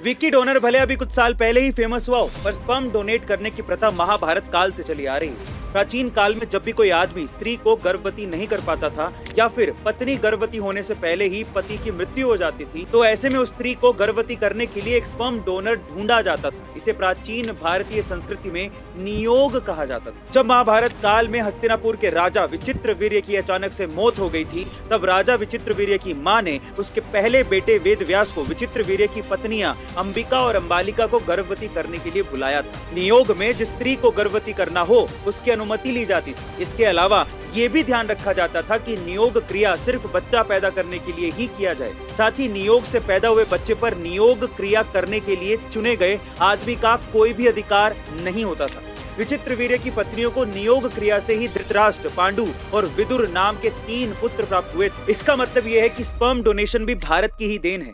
Vicky donor भले अभी कुछ साल पहले ही फेमस हुआ हो, पर स्पर्म डोनेट करने की प्रथा महाभारत काल से चली आ रही है। प्राचीन काल में जब भी कोई आदमी स्त्री को गर्भवती नहीं कर पाता था या फिर पत्नी गर्भवती होने से पहले ही पति की मृत्यु हो जाती थी, तो ऐसे में उस स्त्री को गर्भवती करने के लिए एक स्पर्म डोनर ढूंढा जाता था। इसे प्राचीन भारतीय संस्कृति में नियोग कहा जाता था। जब महाभारत काल में हस्तिनापुर के राजा विचित्रवीर्य की अचानक से मौत हो गई थी, तब राजा विचित्रवीर्य की मां ने उसके पहले बेटे वेदव्यास को विचित्रवीर्य की पत्नियां अंबिका और अंबालिका को गर्भवती करने के लिए बुलाया था। नियोग में जिस स्त्री को गर्भवती करना हो उसकी अनुमति ली जाती थी। इसके अलावा ये भी ध्यान रखा जाता था कि नियोग क्रिया सिर्फ बच्चा पैदा करने के लिए ही किया जाए। साथ ही नियोग से पैदा हुए बच्चे पर नियोग क्रिया करने के लिए चुने गए आदमी का कोई भी अधिकार नहीं होता था। विचित्रवीर्य की पत्नियों को नियोग क्रिया से ही धृतराष्ट्र, पांडु और विदुर नाम के 3 पुत्र प्राप्त हुए थे। इसका मतलब यह है कि स्पर्म डोनेशन भी भारत की ही देन है।